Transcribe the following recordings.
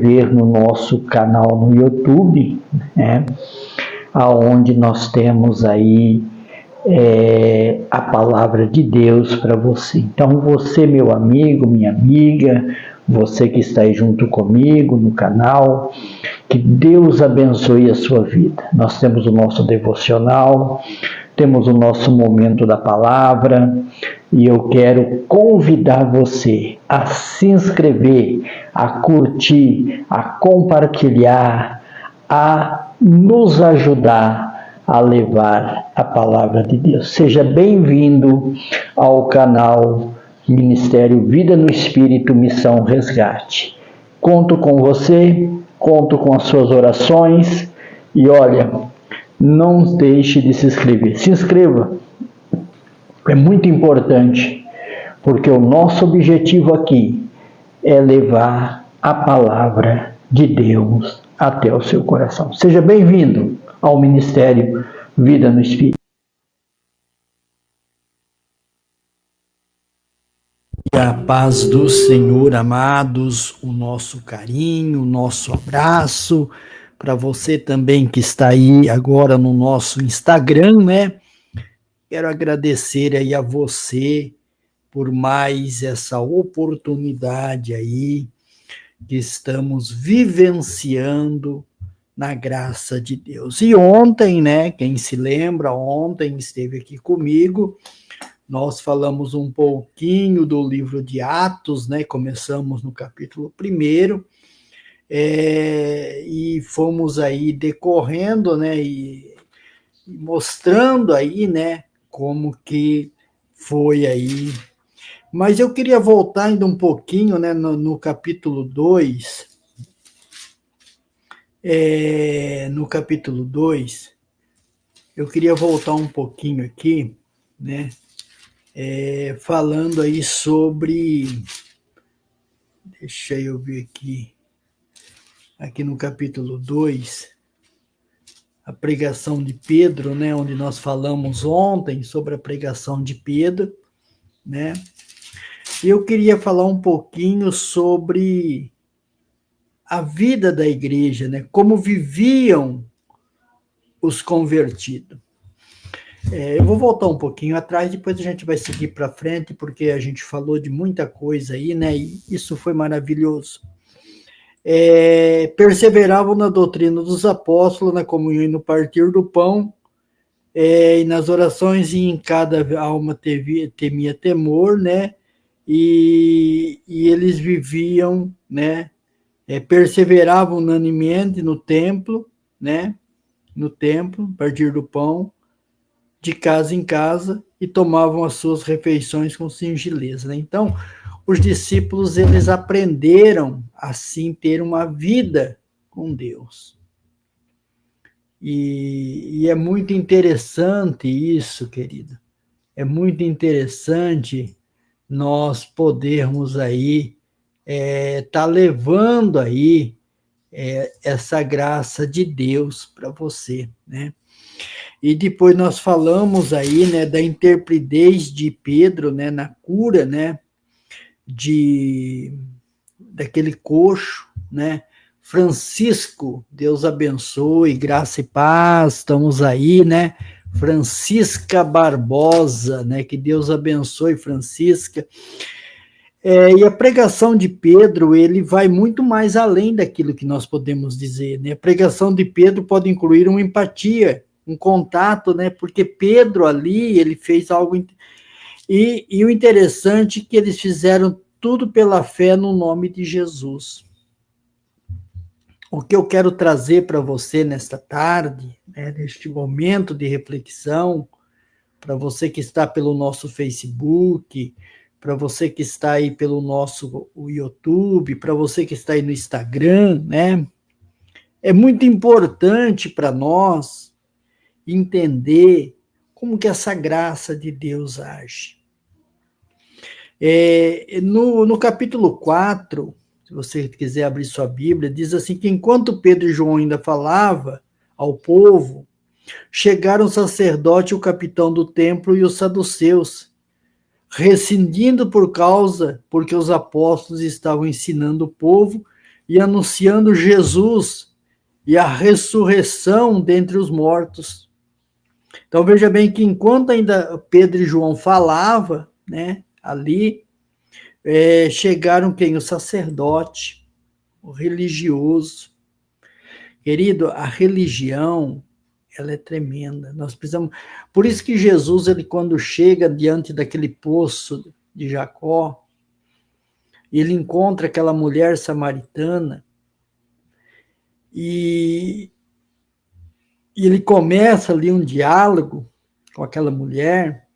inscrever no nosso canal no YouTube, né? Onde nós temos aí a palavra de Deus para você. Então você, meu amigo, minha amiga, você que está aí junto comigo no canal, que Deus abençoe a sua vida. Nós temos o nosso devocional, temos o nosso momento da palavra, e eu quero convidar você a se inscrever, a curtir, a compartilhar, a nos ajudar a levar a palavra de Deus. Seja bem-vindo ao canal Ministério Vida no Espírito, Missão Resgate. Conto com você, conto com as suas orações e olha, não deixe de se inscrever. Se inscreva, é muito importante, porque o nosso objetivo aqui é levar a palavra de Deus até o seu coração. Seja bem-vindo ao Ministério Vida no Espírito. E a paz do Senhor, amados, o nosso carinho, o nosso abraço, para você também que está aí agora no nosso Instagram, né? Quero agradecer aí a você por mais essa oportunidade aí que estamos vivenciando na graça de Deus. E ontem, né, quem se lembra, ontem esteve aqui comigo, nós falamos um pouquinho do livro de Atos, né, começamos no capítulo 1, e fomos aí decorrendo, né, e mostrando aí, né, como que foi aí. Mas eu queria voltar ainda um pouquinho, né, no capítulo 2, no capítulo 2, eu queria voltar um pouquinho aqui, né, falando aí sobre, deixa eu ver aqui no capítulo 2, a pregação de Pedro, né, onde nós falamos ontem sobre a pregação de Pedro, né, e eu queria falar um pouquinho sobre a vida da igreja, né, como viviam os convertidos. Eu vou voltar um pouquinho atrás, depois a gente vai seguir para frente, porque a gente falou de muita coisa aí, né, e isso foi maravilhoso. Perseveravam na doutrina dos apóstolos, na comunhão e no partir do pão, e nas orações, e em cada alma temia temor, né, e eles viviam, né, perseveravam unanimemente no templo, né, no templo, a partir do pão, de casa em casa, e tomavam as suas refeições com singeleza, né? Então, os discípulos, eles aprenderam, assim, ter uma vida com Deus. E é muito interessante isso, querido. É muito interessante nós podermos aí tá levando aí essa graça de Deus para você, né? E depois nós falamos aí, né, da intrepidez de Pedro, né, na cura, né, daquele coxo, né? Francisco, Deus abençoe, graça e paz, estamos aí, né? Francisca Barbosa, né? Que Deus abençoe, Francisca. E a pregação de Pedro, ele vai muito mais além daquilo que nós podemos dizer, né? A pregação de Pedro pode incluir uma empatia, um contato, né? Porque Pedro ali, ele fez algo... E o interessante é que eles fizeram tudo pela fé no nome de Jesus. O que eu quero trazer para você nesta tarde, né, neste momento de reflexão, para você que está pelo nosso Facebook, para você que está aí pelo nosso YouTube, para você que está aí no Instagram, né? É muito importante para nós entender como que essa graça de Deus age. No capítulo 4, se você quiser abrir sua Bíblia, diz assim que enquanto Pedro e João ainda falavam ao povo, chegaram o sacerdote, o capitão do templo e os saduceus, rescindindo porque os apóstolos estavam ensinando o povo e anunciando Jesus e a ressurreição dentre os mortos. Então veja bem que enquanto ainda Pedro e João falavam, né, ali, chegaram quem? O sacerdote, o religioso. Querido, a religião, ela é tremenda. Nós precisamos. Por isso que Jesus, ele quando chega diante daquele poço de Jacó, ele encontra aquela mulher samaritana e ele começa ali um diálogo com aquela mulher.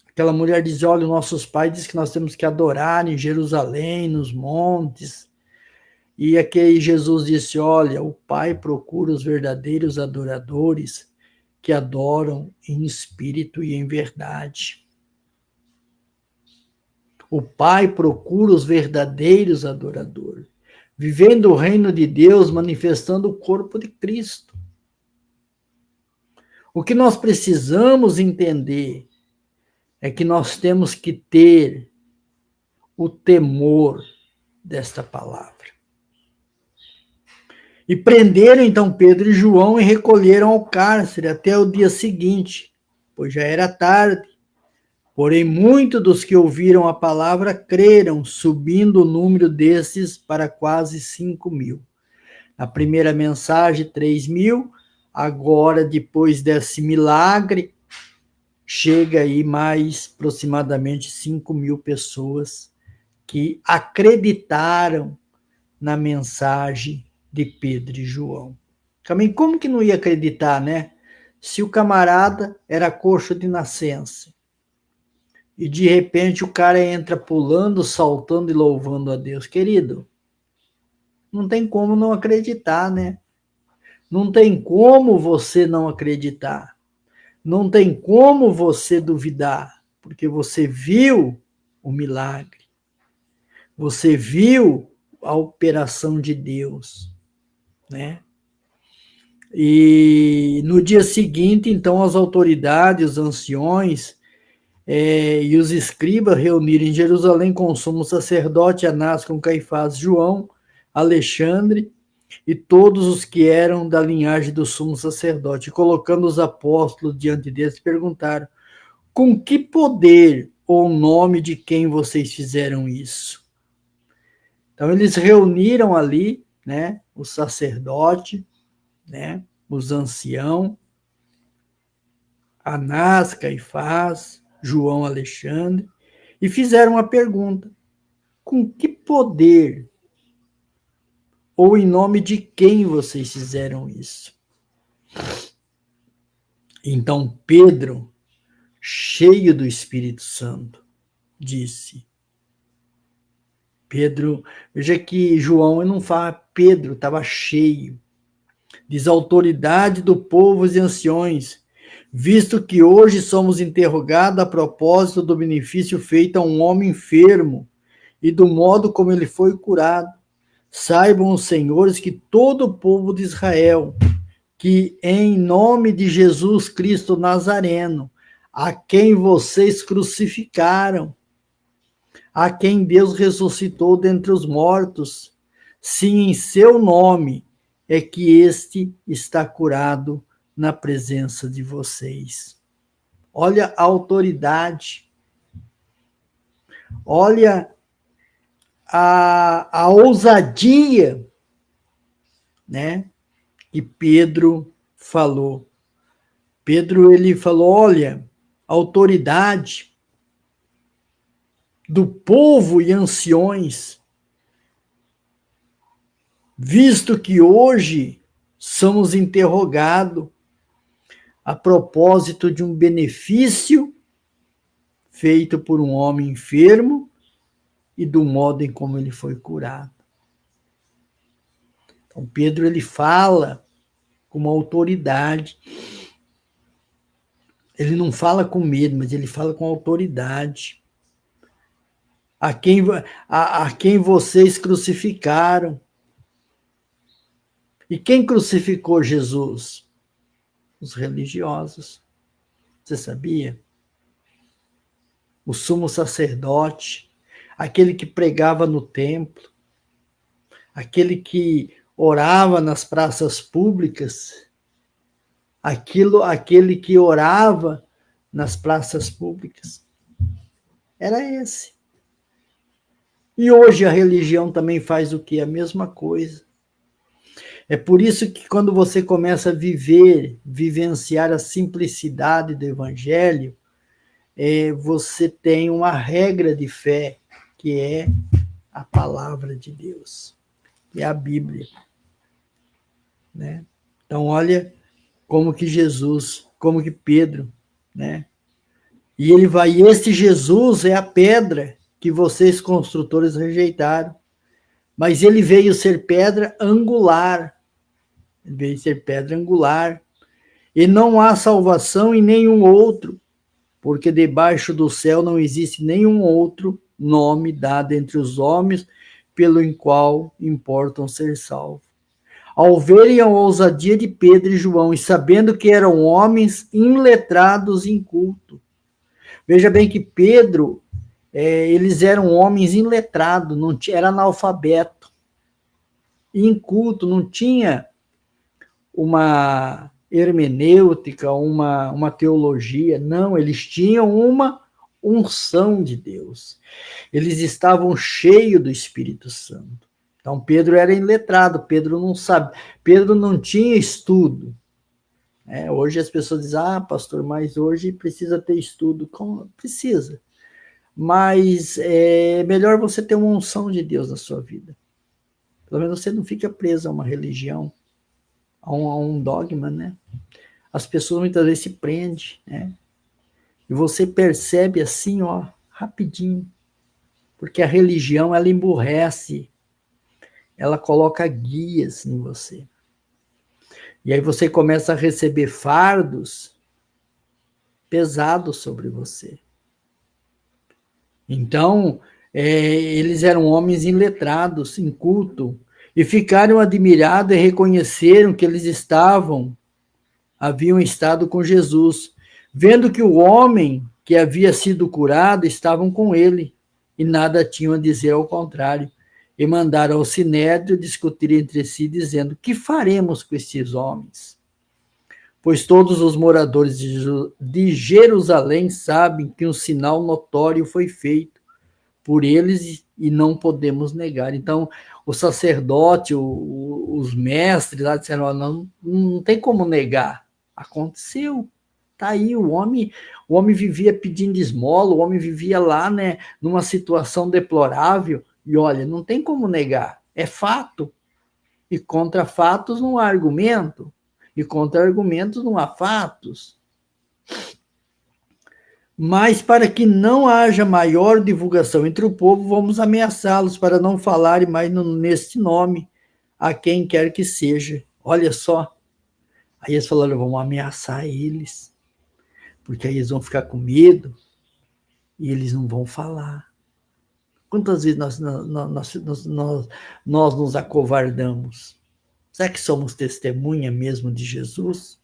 Aquela mulher diz: olha, nossos pais dizem que nós temos que adorar em Jerusalém, nos montes. E aqui Jesus disse: olha, o Pai procura os verdadeiros adoradores que adoram em espírito e em verdade. O Pai procura os verdadeiros adoradores, vivendo o reino de Deus, manifestando o corpo de Cristo. O que nós precisamos entender é que nós temos que ter o temor desta palavra. E prenderam então Pedro e João e recolheram ao cárcere até o dia seguinte, pois já era tarde. Porém, muitos dos que ouviram a palavra creram, subindo o número desses para quase 5.000. Na primeira mensagem, 3.000. Agora, depois desse milagre, chega aí mais aproximadamente 5.000 pessoas que acreditaram na mensagem de Pedro e João. Também como que não ia acreditar, né? Se o camarada era coxo de nascença e de repente o cara entra pulando, saltando e louvando a Deus. Querido, não tem como não acreditar, né? Não tem como você não acreditar. Não tem como você duvidar, porque você viu o milagre. Você viu a operação de Deus, né? E no dia seguinte, então, as autoridades, os anciões e os escribas reuniram em Jerusalém com o sumo sacerdote Anás, com Caifás, João, Alexandre e todos os que eram da linhagem do sumo sacerdote. Colocando os apóstolos diante deles, perguntaram: com que poder ou nome de quem vocês fizeram isso? Então eles reuniram ali, né, o sacerdote, né, os anciãos, Anás, Caifás, João, Alexandre, e fizeram uma pergunta: com que poder ou em nome de quem vocês fizeram isso? Então Pedro, cheio do Espírito Santo, disse. Pedro, veja que João não fala Pedro, estava cheio. Diz: autoridade do povo e anciões, visto que hoje somos interrogados a propósito do benefício feito a um homem enfermo e do modo como ele foi curado, saibam os senhores que todo o povo de Israel, que em nome de Jesus Cristo Nazareno, a quem vocês crucificaram, a quem Deus ressuscitou dentre os mortos, sim, em seu nome é que este está curado na presença de vocês. Olha a autoridade, olha a ousadia, né? E Pedro falou. Pedro, ele falou: olha, a autoridade do povo e anciões, visto que hoje somos interrogados a propósito de um benefício feito por um homem enfermo e do modo em como ele foi curado. Então Pedro, ele fala com uma autoridade. Ele não fala com medo, mas ele fala com autoridade. A quem vocês crucificaram. E quem crucificou Jesus? Os religiosos. Você sabia? O sumo sacerdote, aquele que pregava no templo, aquele que orava nas praças públicas, aquele que orava nas praças públicas. Era esse. E hoje a religião também faz o quê? A mesma coisa. É por isso que quando você começa a vivenciar a simplicidade do evangelho, você tem uma regra de fé, que é a palavra de Deus, que é a Bíblia. Né? Então, olha como que Pedro, né? E esse Jesus é a pedra que vocês construtores rejeitaram, mas ele veio ser pedra angular. Ele veio ser pedra angular. E não há salvação em nenhum outro, porque debaixo do céu não existe nenhum outro nome dado entre os homens pelo qual importam ser salvos. Ao verem a ousadia de Pedro e João, e sabendo que eram homens iletrados e incultos. Veja bem que Pedro, eles eram homens iletrados, não era analfabeto, inculto, não tinha uma hermenêutica, uma teologia, não, eles tinham uma unção de Deus. Eles estavam cheios do Espírito Santo. Então, Pedro era iletrado, Pedro não sabe, Pedro não tinha estudo. Hoje as pessoas dizem, pastor, mas hoje precisa ter estudo. Precisa. Mas é melhor você ter uma unção de Deus na sua vida. Pelo menos você não fica preso a uma religião, a um dogma, né? As pessoas muitas vezes se prendem, né? E você percebe assim, rapidinho. Porque a religião, ela emburrece, ela coloca guias em você. E aí você começa a receber fardos pesados sobre você. Então, eles eram homens iletrados, incultos, e ficaram admirados e reconheceram que eles haviam estado com Jesus, vendo que o homem que havia sido curado estavam com ele, e nada tinham a dizer ao contrário. E mandaram ao Sinédrio discutir entre si, dizendo, que faremos com estes homens? Pois todos os moradores de Jerusalém sabem que um sinal notório foi feito por eles e não podemos negar. Então, o sacerdote, os mestres lá disseram, não tem como negar. Aconteceu. Está aí, o homem vivia pedindo esmola, o homem vivia lá, né, numa situação deplorável, e olha, não tem como negar, é fato. E contra fatos não há argumento, e contra argumentos não há fatos. Mas para que não haja maior divulgação entre o povo, vamos ameaçá-los para não falarem mais neste nome a quem quer que seja. Olha só. Aí eles falaram, vamos ameaçar eles, porque aí eles vão ficar com medo e eles não vão falar. Quantas vezes nós nos acovardamos? Será que somos testemunha mesmo de Jesus?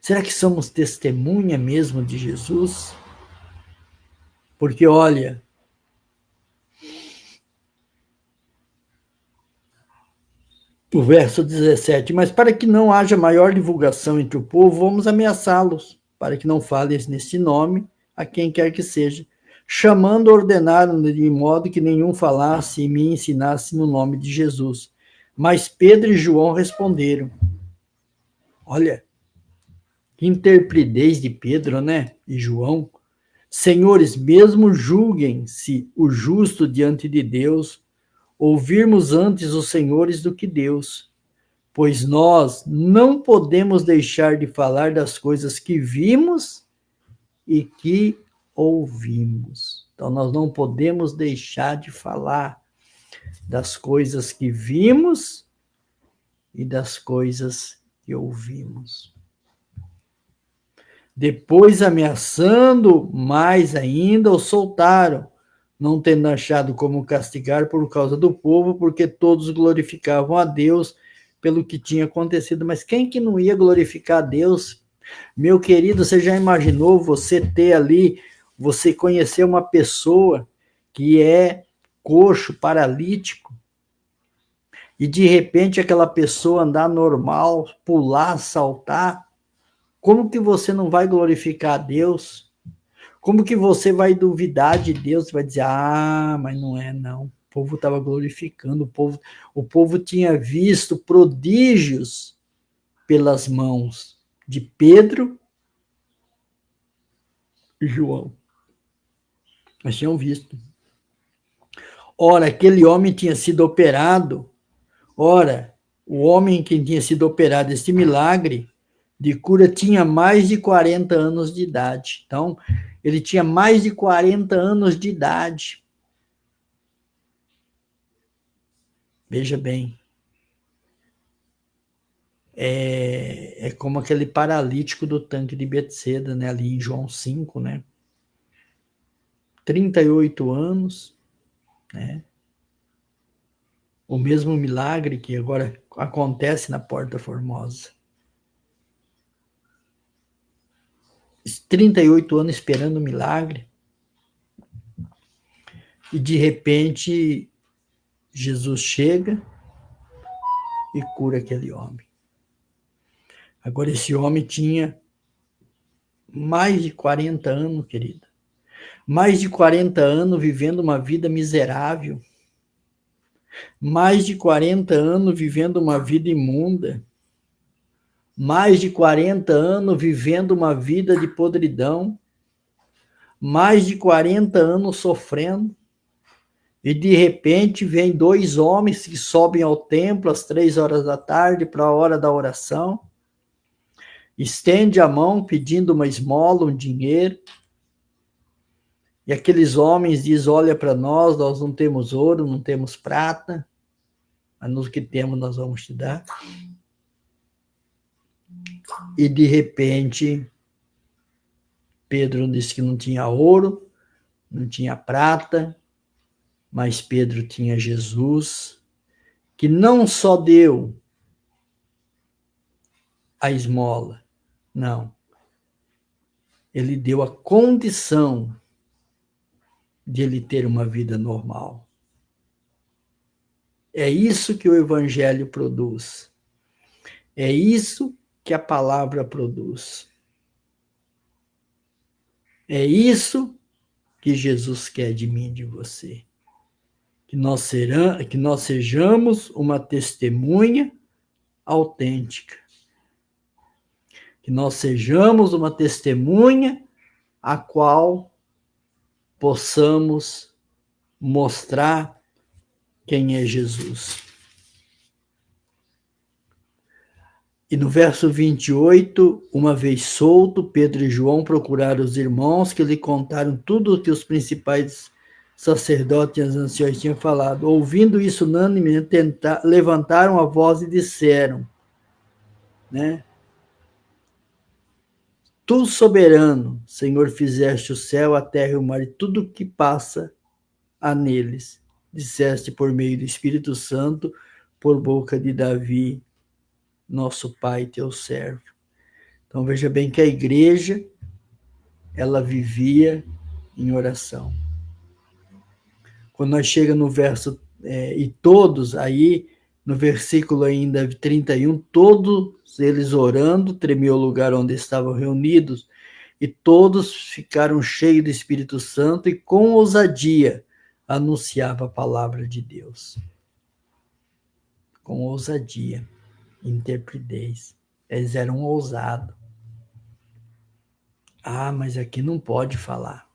Será que somos testemunha mesmo de Jesus? Porque, olha, o verso 17, mas para que não haja maior divulgação entre o povo, vamos ameaçá-los, para que não falem neste nome a quem quer que seja. Chamando, ordenaram de modo que nenhum falasse e me ensinasse no nome de Jesus. Mas Pedro e João responderam. Olha, que interpretez de Pedro, né? E João. Senhores, mesmo julguem-se o justo diante de Deus, ouvirmos antes os senhores do que Deus, pois nós não podemos deixar de falar das coisas que vimos e que ouvimos. Então, nós não podemos deixar de falar das coisas que vimos e das coisas que ouvimos. Depois, ameaçando mais ainda, o soltaram, não tendo achado como castigar por causa do povo, porque todos glorificavam a Deus pelo que tinha acontecido. Mas quem que não ia glorificar a Deus? Meu querido, você já imaginou você ter ali, você conhecer uma pessoa que é coxo, paralítico, e de repente aquela pessoa andar normal, pular, saltar, como que você não vai glorificar a Deus? Como que você vai duvidar de Deus? Vai dizer, mas não é não. O povo estava glorificando, o povo tinha visto prodígios pelas mãos de Pedro e João. Mas tinham visto. Ora, aquele homem tinha sido operado. Ora, o homem que tinha sido operado, esse milagre de cura, tinha mais de 40 anos de idade. Então, ele tinha mais de 40 anos de idade. Veja bem. É como aquele paralítico do tanque de Betseda, né? Ali em João 5, né? 38 anos, né? O mesmo milagre que agora acontece na Porta Formosa. 38 anos esperando o milagre. E de repente, Jesus chega e cura aquele homem. Agora, esse homem tinha mais de 40 anos, querida. Mais de 40 anos vivendo uma vida miserável. Mais de 40 anos vivendo uma vida imunda. Mais de 40 anos vivendo uma vida de podridão. Mais de 40 anos sofrendo. E de repente vem dois homens que sobem ao templo às 3 horas da tarde para a hora da oração. Estende a mão pedindo uma esmola, um dinheiro. E aqueles homens dizem, olha para nós não temos ouro, não temos prata, mas no que temos nós vamos te dar. E de repente, Pedro disse que não tinha ouro, não tinha prata, mas Pedro tinha Jesus, que não só deu a esmola, não. Ele deu a condição de ele ter uma vida normal. É isso que o Evangelho produz. É isso que a palavra produz. É isso que Jesus quer de mim e de você. Que nós sejamos uma testemunha autêntica. Que nós sejamos uma testemunha a qual possamos mostrar quem é Jesus. E no verso 28, uma vez solto, Pedro e João procuraram os irmãos que lhe contaram tudo o que os principais sacerdotes e os anciões tinham falado. Ouvindo isso unânimemente, levantaram a voz e disseram, né? Tu, soberano, Senhor, fizeste o céu, a terra e o mar e tudo o que passa a neles. Disseste por meio do Espírito Santo, por boca de Davi, nosso pai, teu servo. Então veja bem que a igreja, ela vivia em oração. Quando nós chegamos no verso, e todos, aí no versículo ainda 31, todos eles orando, tremeu o lugar onde estavam reunidos, e todos ficaram cheios do Espírito Santo e com ousadia anunciava a palavra de Deus. Com ousadia, intrepidez. Eles eram ousados. Mas aqui não pode falar.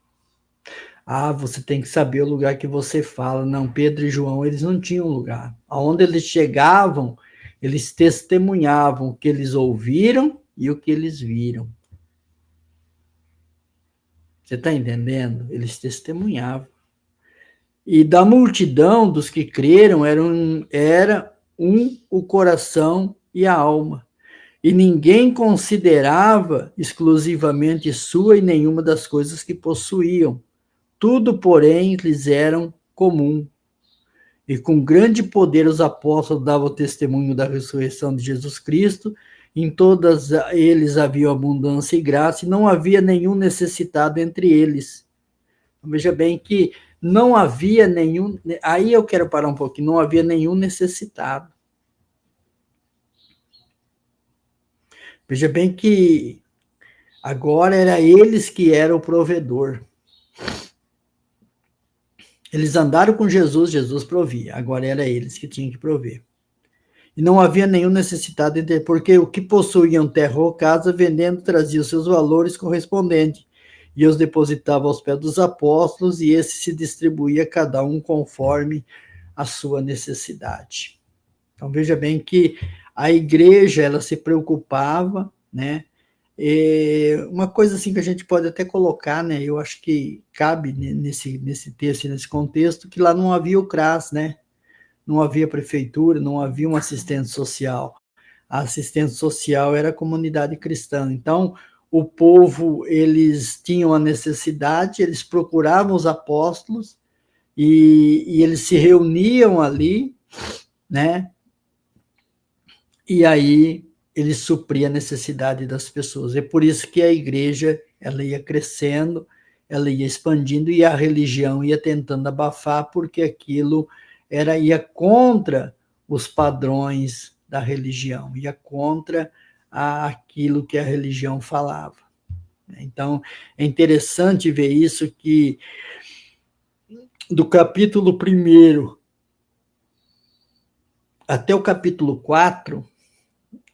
Você tem que saber o lugar que você fala. Não, Pedro e João, eles não tinham lugar. Aonde eles chegavam, eles testemunhavam o que eles ouviram e o que eles viram. Você está entendendo? Eles testemunhavam. E da multidão dos que creram, era o coração e a alma. E ninguém considerava exclusivamente sua e nenhuma das coisas que possuíam. Tudo, porém, lhes era comum. E com grande poder os apóstolos davam testemunho da ressurreição de Jesus Cristo. Em todos eles havia abundância e graça, e não havia nenhum necessitado entre eles. Veja bem que não havia nenhum... Aí eu quero parar um pouquinho. Não havia nenhum necessitado. Veja bem que agora era eles que eram o provedor. Eles andaram com Jesus, Jesus provia. Agora era eles que tinham que prover. E não havia nenhum necessitado, porque o que possuíam terra ou casa, vendendo, traziam seus valores correspondentes e os depositava aos pés dos apóstolos, e esse se distribuía cada um conforme a sua necessidade. Então veja bem que a igreja, ela se preocupava, né? Uma coisa assim que a gente pode até colocar, né? Eu acho que cabe nesse texto, nesse contexto, que lá não havia o CRAS, né? Não havia prefeitura, não havia um assistente social. A assistente social era a comunidade cristã. Então, o povo, eles tinham a necessidade, eles procuravam os apóstolos e eles se reuniam ali, né? E aí ele supria a necessidade das pessoas. É por isso que a igreja, ela ia crescendo, ela ia expandindo, e a religião ia tentando abafar, porque aquilo ia contra os padrões da religião, ia contra aquilo que a religião falava. Então, é interessante ver isso, que do capítulo 1 até o capítulo 4,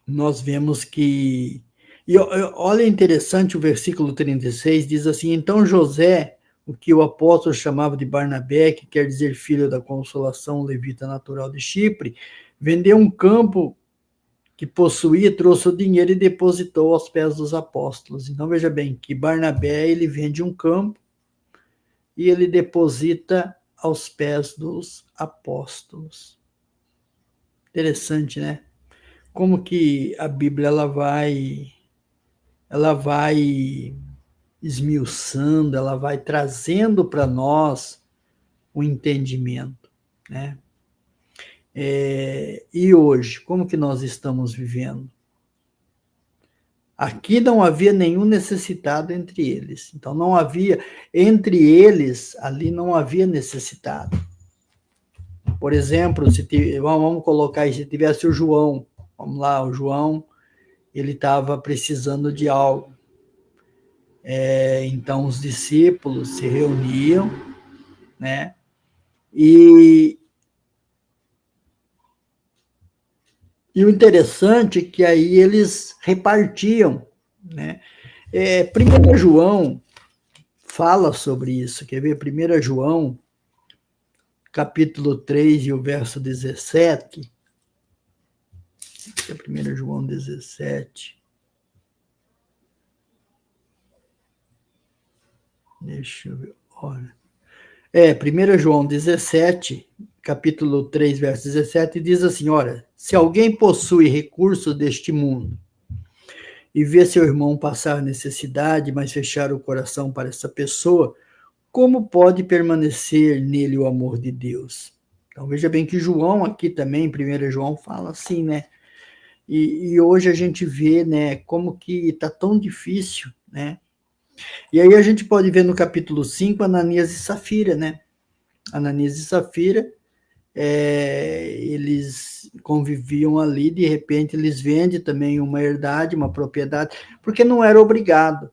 nós vemos que... E olha, interessante o versículo 36, diz assim: então José, o que o apóstolo chamava de Barnabé, que quer dizer filho da consolação, levita natural de Chipre, vendeu um campo que possuía, trouxe o dinheiro e depositou aos pés dos apóstolos. Então veja bem que Barnabé, ele vende um campo e ele deposita aos pés dos apóstolos. Interessante, né? Como que a Bíblia ela vai esmiuçando, ela vai trazendo para nós o entendimento, né? E hoje, como que nós estamos vivendo? Aqui não havia nenhum necessitado entre eles. Então, não havia, entre eles, ali não havia necessitado. Por exemplo, vamos colocar aí, se tivesse o João, vamos lá, o João, ele estava precisando de algo. Então, os discípulos se reuniam, né? E o interessante é que aí eles repartiam, né? 1 João fala sobre isso, quer ver? 1 João, capítulo 3 e o verso 17. 1 João 17. Deixa eu ver, olha. 1 João 17, capítulo 3, verso 17, diz assim: olha, se alguém possui recursos deste mundo e vê seu irmão passar necessidade, mas fechar o coração para essa pessoa, como pode permanecer nele o amor de Deus? Então veja bem que João aqui também, 1 João, fala assim, né? E hoje a gente vê, né, como que está tão difícil, né? E aí a gente pode ver no capítulo 5, Ananias e Safira, né? Ananias e Safira, eles conviviam ali, de repente eles vendem também uma herdade, uma propriedade, porque não era obrigado.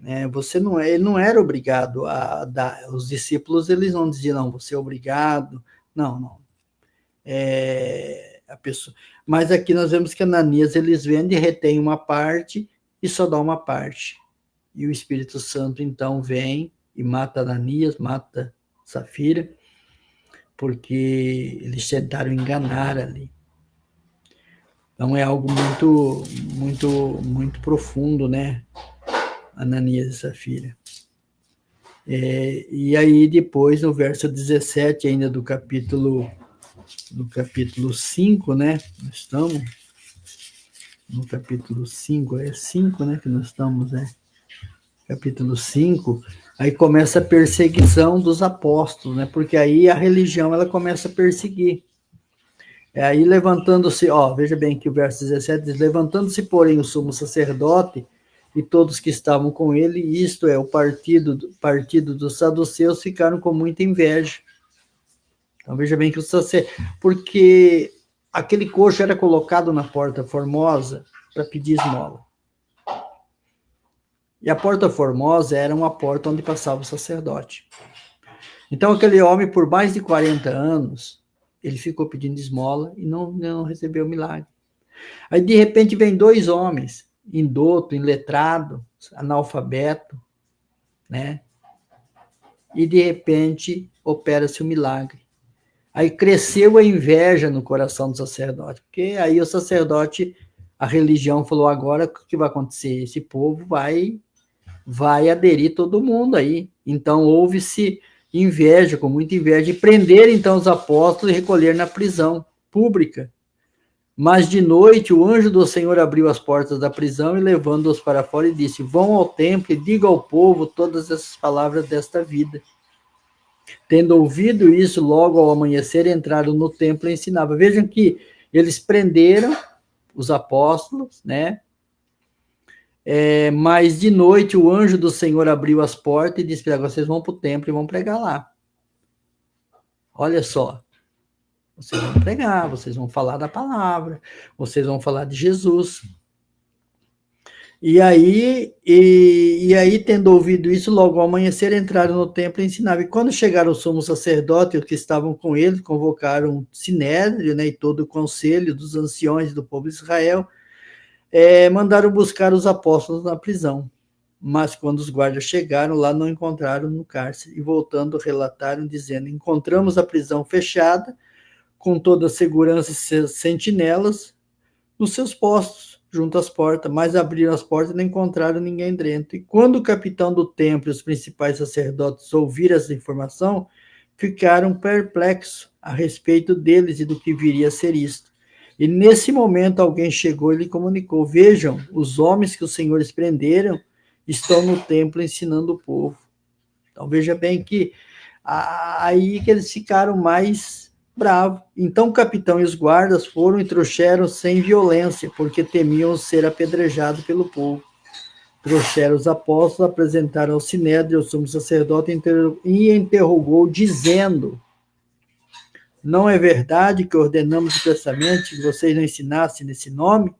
Ele não era obrigado a dar. Os discípulos, eles não diziam, não, você é obrigado. Não. A pessoa... Mas aqui nós vemos que Ananias, eles vendem, retém uma parte e só dá uma parte. E o Espírito Santo, então, vem e mata Ananias, mata Safira, porque eles tentaram enganar ali. Então é algo muito, muito, muito profundo, né? Ananias e Safira. E aí depois, no verso 17 ainda do capítulo 5, né? Nós estamos no capítulo 5, 5, né? Que nós estamos, né? Capítulo 5, aí começa a perseguição dos apóstolos, né? Porque aí a religião, ela começa a perseguir. Aí levantando-se, veja bem que o verso 17 diz: levantando-se, porém, o sumo sacerdote e todos que estavam com ele, isto é, o partido dos saduceus, ficaram com muita inveja. Então veja bem que porque aquele coxo era colocado na Porta Formosa para pedir esmola. E a Porta Formosa era uma porta onde passava o sacerdote. Então, aquele homem, por mais de 40 anos, ele ficou pedindo esmola e não recebeu milagre. Aí, de repente, vem 2 homens, indoto, iletrado, analfabeto, né? E, de repente, opera-se o milagre. Aí cresceu a inveja no coração do sacerdote, porque aí o sacerdote, a religião falou, agora o que vai acontecer? Esse povo vai aderir todo mundo aí. Então, houve-se inveja, com muita inveja, e prender então os apóstolos e recolher na prisão pública. Mas de noite o anjo do Senhor abriu as portas da prisão e levando-os para fora e disse, vão ao templo e digam ao povo todas essas palavras desta vida. Tendo ouvido isso, logo ao amanhecer entraram no templo e ensinavam. Vejam que eles prenderam os apóstolos, né? Mas de noite o anjo do Senhor abriu as portas e disse para vocês vão para o templo e vão pregar lá. Olha só, vocês vão pregar, vocês vão falar da palavra, vocês vão falar de Jesus. E aí, tendo ouvido isso, logo ao amanhecer entraram no templo e ensinavam. E quando chegaram o sumo sacerdote e os que estavam com ele, convocaram o sinédrio, né, e todo o conselho dos anciões do povo de Israel, mandaram buscar os apóstolos na prisão. Mas quando os guardas chegaram lá, não encontraram no cárcere. E voltando, relataram, dizendo, encontramos a prisão fechada, com toda a segurança e sentinelas, nos seus postos, junto às portas, mas abriram as portas e não encontraram ninguém dentro. E quando o capitão do templo e os principais sacerdotes ouviram essa informação, ficaram perplexos a respeito deles e do que viria a ser isto. E nesse momento alguém chegou e lhe comunicou, vejam, os homens que os senhores prenderam estão no templo ensinando o povo. Então veja bem que aí que eles ficaram mais bravos. Então o capitão e os guardas foram e trouxeram sem violência, porque temiam ser apedrejados pelo povo. Trouxeram os apóstolos, apresentaram ao sinédrio, ao sumo sacerdote, e interrogou, dizendo, não é verdade que ordenamos expressamente que vocês não ensinassem nesse nome?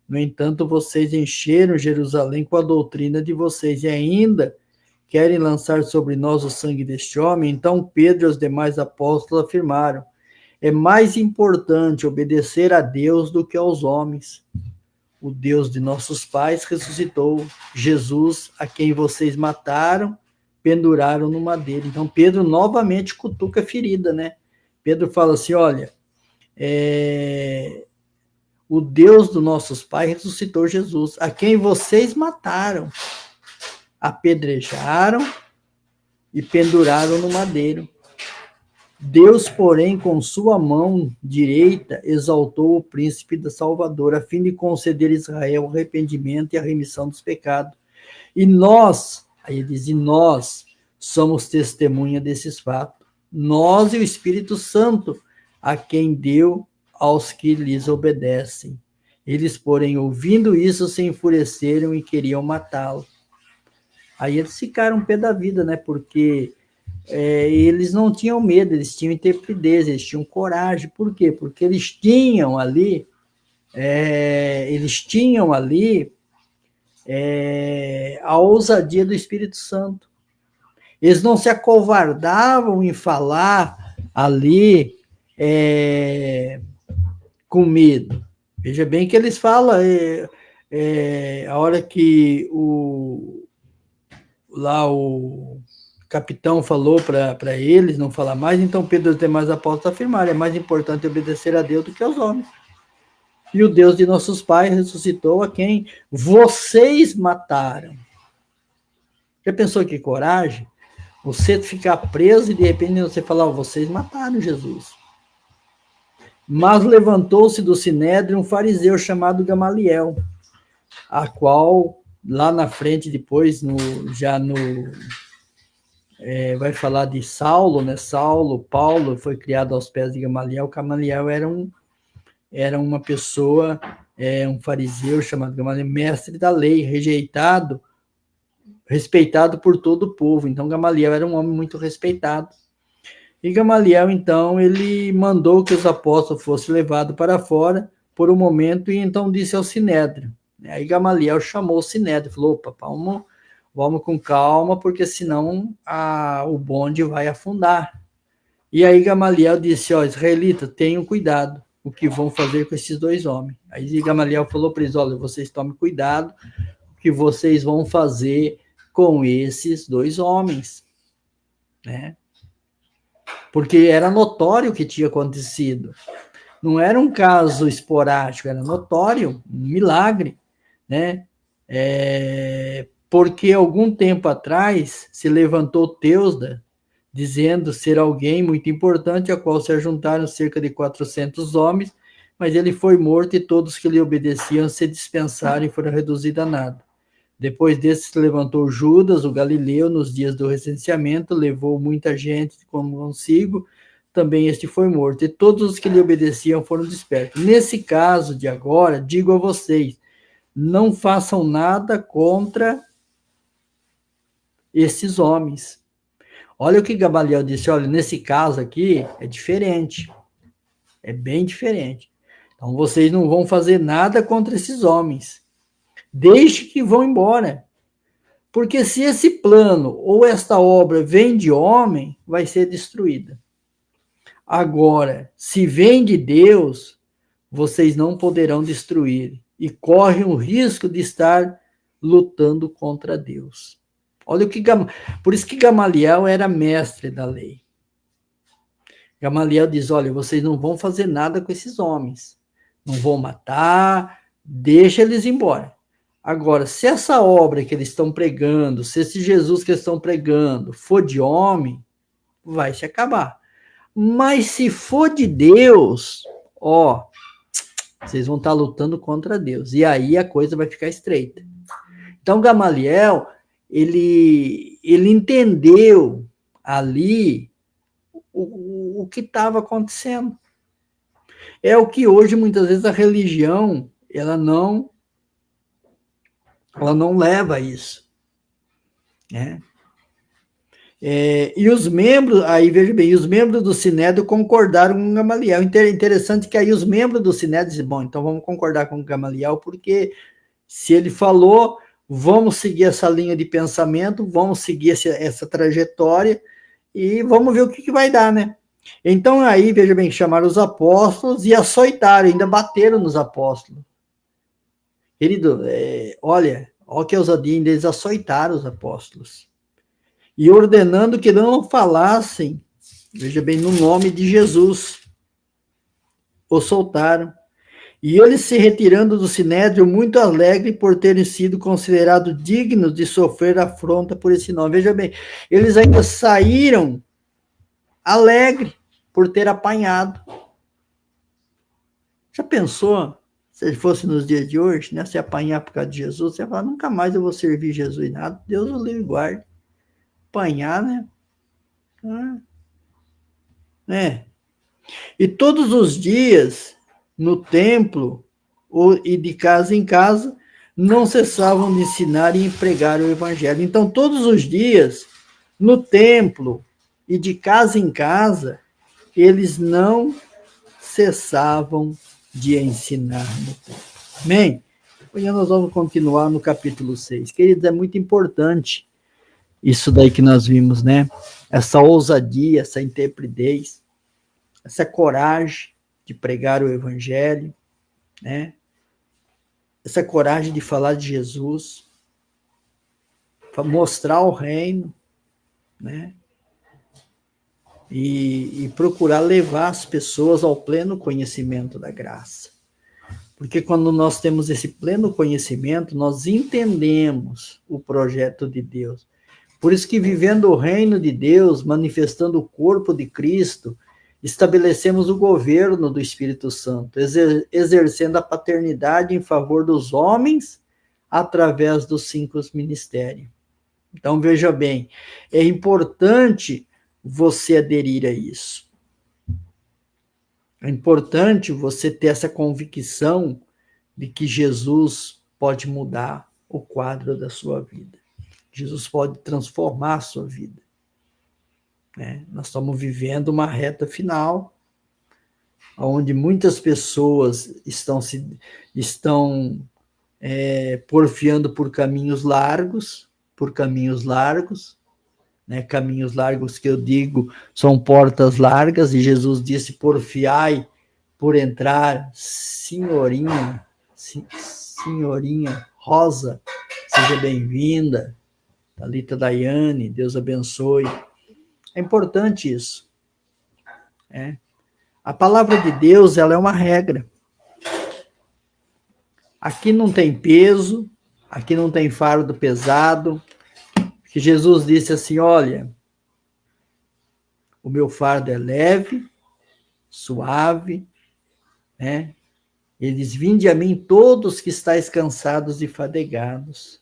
No entanto, vocês encheram Jerusalém com a doutrina de vocês, e ainda querem lançar sobre nós o sangue deste homem? Então Pedro e os demais apóstolos afirmaram, é mais importante obedecer a Deus do que aos homens. O Deus de nossos pais ressuscitou Jesus, a quem vocês mataram, penduraram no madeiro. Então Pedro novamente cutuca a ferida, né? Pedro fala assim, olha, o Deus dos nossos pais ressuscitou Jesus, a quem vocês mataram, apedrejaram e penduraram no madeiro. Deus, porém, com sua mão direita, exaltou o príncipe da Salvador, a fim de conceder a Israel o arrependimento e a remissão dos pecados. E nós, aí ele diz, e nós somos testemunha desses fatos. Nós e o Espírito Santo, a quem deu aos que lhes obedecem. Eles, porém, ouvindo isso, se enfureceram e queriam matá-lo. Aí eles ficaram pé da vida, né? Porque eles não tinham medo, eles tinham intrepidez, eles tinham coragem. Por quê? Porque eles tinham ali a ousadia do Espírito Santo. Eles não se acovardavam em falar ali com medo. Veja bem que eles falam, a hora que o capitão falou para eles não falar mais, então Pedro e os demais apóstolos afirmaram, é mais importante obedecer a Deus do que aos homens. E o Deus de nossos pais ressuscitou a quem vocês mataram. Já pensou que coragem? Você ficar preso e de repente você falar, vocês mataram Jesus. Mas levantou-se do sinédrio um fariseu chamado Gamaliel, a qual lá na frente depois, vai falar de Saulo, né? Paulo foi criado aos pés de Gamaliel. Gamaliel era uma pessoa, um fariseu chamado Gamaliel, mestre da lei, respeitado por todo o povo. Então Gamaliel era um homem muito respeitado. E Gamaliel, então, ele mandou que os apóstolos fossem levados para fora por um momento e então disse ao sinédrio. Aí Gamaliel chamou o sinédrio, falou, opa, vamos com calma, porque senão o bonde vai afundar. E aí Gamaliel disse, ó, israelita, tenham cuidado, o que vão fazer com esses dois homens. Aí Gamaliel falou para eles, olha, vocês tomem cuidado, o que vocês vão fazer com esses dois homens, né? Porque era notório o que tinha acontecido. Não era um caso esporádico, era notório, um milagre, né? Porque algum tempo atrás se levantou Teusda, dizendo ser alguém muito importante, a qual se ajuntaram cerca de 400 homens, mas ele foi morto e todos que lhe obedeciam se dispensaram e foram reduzidos a nada. Depois desse se levantou Judas, o Galileu, nos dias do recenseamento, levou muita gente consigo, também este foi morto, e todos os que lhe obedeciam foram dispersos. Nesse caso de agora, digo a vocês, não façam nada contra esses homens. Olha o que Gamaliel disse, olha, nesse caso aqui é diferente, é bem diferente. Então vocês não vão fazer nada contra esses homens, deixe que vão embora. Porque se esse plano ou esta obra vem de homem, vai ser destruída. Agora, se vem de Deus, vocês não poderão destruir e correm o risco de estar lutando contra Deus. Olha o que por isso que Gamaliel era mestre da lei. Gamaliel diz, olha, vocês não vão fazer nada com esses homens. Não vão matar, deixa eles embora. Agora, se essa obra que eles estão pregando, se esse Jesus que eles estão pregando for de homem, vai se acabar. Mas se for de Deus, ó, vocês vão estar lutando contra Deus. E aí a coisa vai ficar estreita. Então, Gamaliel, ele entendeu ali o que estava acontecendo. É o que hoje, muitas vezes, a religião, ela não leva a isso. Né? E os membros, aí veja bem, os membros do Sinédrio concordaram com Gamaliel. Interessante que aí os membros do Sinédrio dizem, bom, então vamos concordar com Gamaliel, porque se ele falou, vamos seguir essa linha de pensamento, vamos seguir essa trajetória e vamos ver o que vai dar, né? Então aí, veja bem, chamaram os apóstolos e açoitaram, ainda bateram nos apóstolos. Querido, olha que ousadia, eles açoitaram os apóstolos. E ordenando que não falassem, veja bem, no nome de Jesus. O soltaram. E eles se retirando do Sinédrio, muito alegre por terem sido considerados dignos de sofrer afronta por esse nome. Veja bem, eles ainda saíram alegre por ter apanhado. Já pensou, se fosse nos dias de hoje, né, se apanhar por causa de Jesus, você fala, nunca mais eu vou servir Jesus nada, Deus o livre e guarde. Apanhar, né? E todos os dias, no templo, e de casa em casa, não cessavam de ensinar e pregar o evangelho. Então, todos os dias, no templo e de casa em casa, eles não cessavam de ensinar no templo. Amém? Amanhã nós vamos continuar no capítulo 6. Queridos, é muito importante isso daí que nós vimos, né? Essa ousadia, essa intrepidez, essa coragem de pregar o evangelho, né? Essa coragem de falar de Jesus, para mostrar o reino, né? E procurar levar as pessoas ao pleno conhecimento da graça. Porque quando nós temos esse pleno conhecimento, nós entendemos o projeto de Deus. Por isso que vivendo o reino de Deus, manifestando o corpo de Cristo, estabelecemos o governo do Espírito Santo, exercendo a paternidade em favor dos homens através dos 5 ministérios. Então, veja bem, é importante você aderir a isso. É importante você ter essa convicção de que Jesus pode mudar o quadro da sua vida. Jesus pode transformar a sua vida. Nós estamos vivendo uma reta final, onde muitas pessoas estão porfiando por caminhos largos, por caminhos largos, né? Caminhos largos que eu digo são portas largas, e Jesus disse: porfiai por entrar, senhorinha Rosa, seja bem-vinda. Thalita Daiane, Deus abençoe. É importante isso. A palavra de Deus, ela é uma regra. Aqui não tem peso, aqui não tem fardo pesado, que Jesus disse assim: olha, o meu fardo é leve, suave, né? Eles: vinde a mim todos que estáis cansados e fadigados,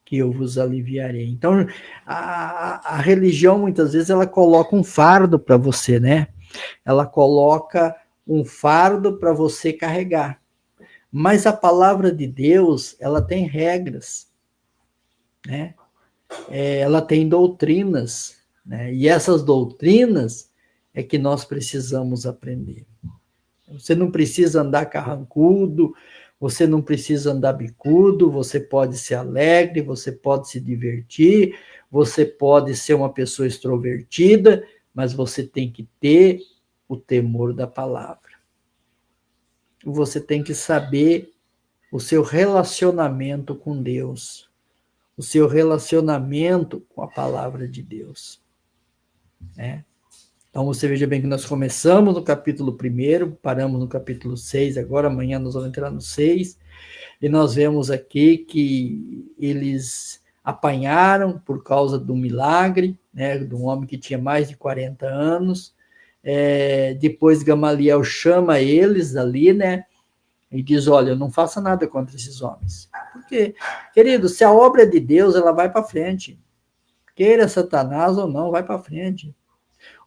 que eu vos aliviarei. Então, a religião, muitas vezes, ela coloca um fardo para você, né? Ela coloca um fardo para você carregar. Mas a palavra de Deus, ela tem regras, né? Ela tem doutrinas, né? E essas doutrinas é que nós precisamos aprender. Você não precisa andar carrancudo, você não precisa andar bicudo, você pode ser alegre, você pode se divertir, você pode ser uma pessoa extrovertida, mas você tem que ter o temor da palavra. Você tem que saber o seu relacionamento com Deus, o seu relacionamento com a palavra de Deus, né? Então você veja bem que nós começamos no capítulo 1, paramos no capítulo 6, agora amanhã nós vamos entrar no 6, e nós vemos aqui que eles apanharam por causa do milagre, né, de um homem que tinha mais de 40 anos, depois Gamaliel chama eles ali, né, e diz: olha, não faça nada contra esses homens. Porque, querido, se a obra é de Deus, ela vai para frente. Queira Satanás ou não, vai para frente.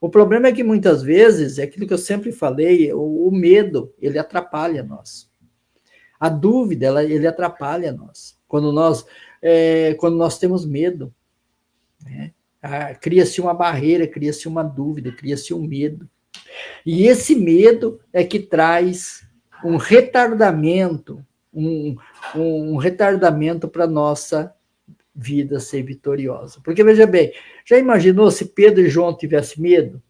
O problema é que muitas vezes, é aquilo que eu sempre falei, o medo, ele atrapalha nós. A dúvida, ele atrapalha nós. Quando nós temos medo, né? Cria-se uma barreira, cria-se uma dúvida, cria-se um medo. E esse medo é que traz um retardamento, um retardamento para a nossa vida ser vitoriosa. Porque, veja bem, já imaginou se Pedro e João tivessem medo?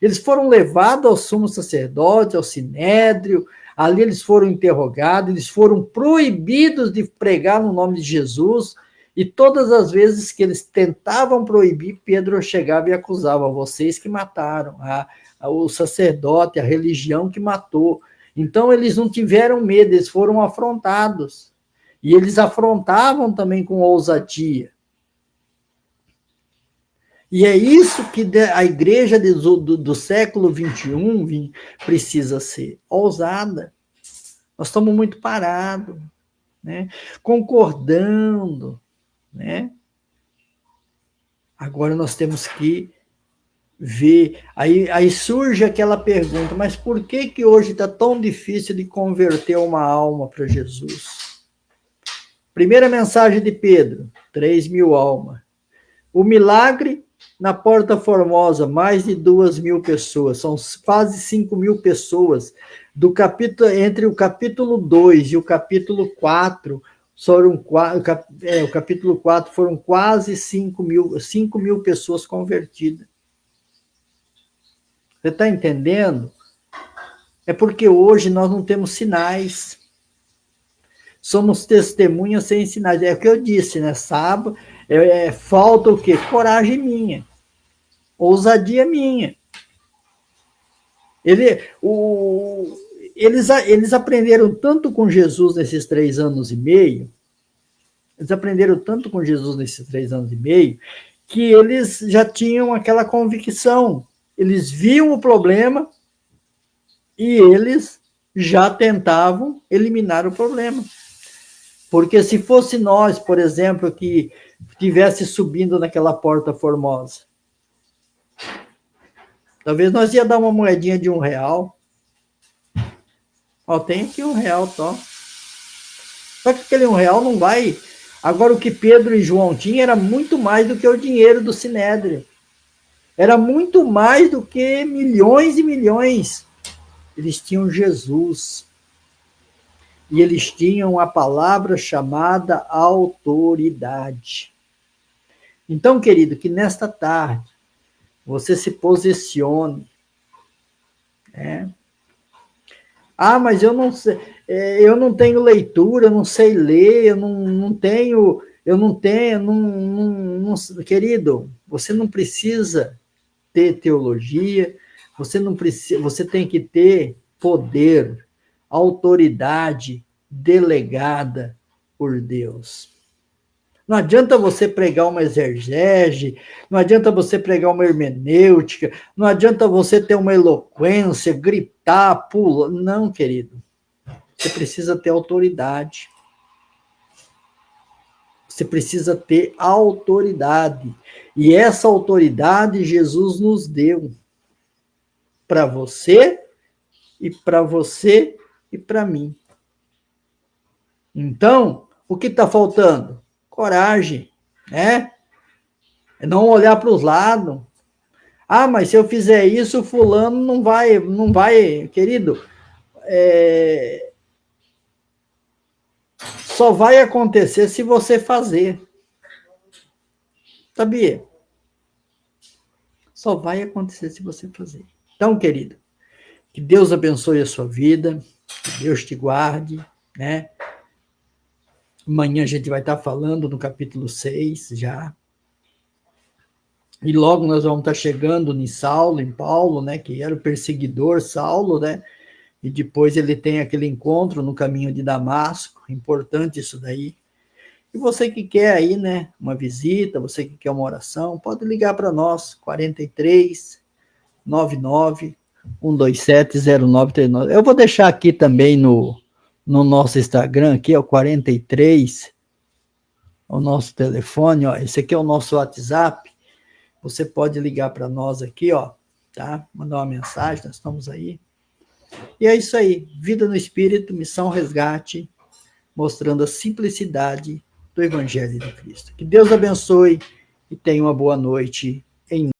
Eles foram levados ao sumo sacerdote, ao sinédrio, ali eles foram interrogados, eles foram proibidos de pregar no nome de Jesus, e todas as vezes que eles tentavam proibir, Pedro chegava e acusava: vocês que mataram, o sacerdote, a religião que matou. Então eles não tiveram medo, eles foram afrontados. E eles afrontavam também com ousadia. E é isso que a igreja do século XXI precisa ser: ousada. Nós estamos muito parados, né? Concordando, né? Agora nós temos que ver. Aí surge aquela pergunta: mas por que hoje está tão difícil de converter uma alma para Jesus? Primeira mensagem de Pedro: 3.000 almas. O milagre na Porta Formosa, mais de 2.000 pessoas, são quase 5.000 pessoas. Entre o capítulo 2 e o capítulo 4, o capítulo 4 foram quase 5.000 pessoas convertidas. Você está entendendo? É porque hoje nós não temos sinais. Somos testemunhas sem sinais. É o que eu disse, né? Sábado, falta o quê? Coragem minha. Ousadia minha. Eles aprenderam tanto com Jesus nesses 3 anos e meio, que eles já tinham aquela convicção. Eles viam o problema e eles já tentavam eliminar o problema. Porque se fosse nós, por exemplo, que estivesse subindo naquela Porta Formosa, talvez nós ia dar uma moedinha de R$1. Ó, tem aqui R$1, só. Só que aquele R$1 não vai. Agora, o que Pedro e João tinham era muito mais do que o dinheiro do Sinédrio. Era muito mais do que milhões e milhões. Eles tinham Jesus. E eles tinham a palavra chamada autoridade. Então, querido, que nesta tarde você se posicione. Ah, mas eu não sei, eu não tenho leitura, eu não sei ler, eu não tenho, querido, você não precisa ter teologia, você não precisa, você tem que ter poder, autoridade delegada por Deus. Não adianta você pregar uma exegese, não adianta você pregar uma hermenêutica, não adianta você ter uma eloquência, gritar, pular. Não, querido. Você precisa ter autoridade. Você precisa ter autoridade. E essa autoridade Jesus nos deu para você e para mim. Então, o que está faltando? Coragem, né? É não olhar para os lados. Ah, mas se eu fizer isso, fulano não vai, querido. Só vai acontecer se você fazer. Sabia? Só vai acontecer se você fazer. Então, querido, que Deus abençoe a sua vida, que Deus te guarde, né? Amanhã a gente vai estar falando no capítulo 6 já. E logo nós vamos estar chegando em Saulo, em Paulo, né? Que era o perseguidor Saulo, né? E depois ele tem aquele encontro no caminho de Damasco. Importante isso daí. E você que quer aí, né? Uma visita, você que quer uma oração, pode ligar para nós, 43 99 127 0939. Eu vou deixar aqui também no nosso Instagram, aqui é o 43, o nosso telefone, ó, esse aqui é o nosso WhatsApp, você pode ligar para nós aqui, ó, tá? Mandar uma mensagem, nós estamos aí. E é isso aí, Vida no Espírito, Missão Resgate, mostrando a simplicidade do Evangelho de Cristo. Que Deus abençoe e tenha uma boa noite.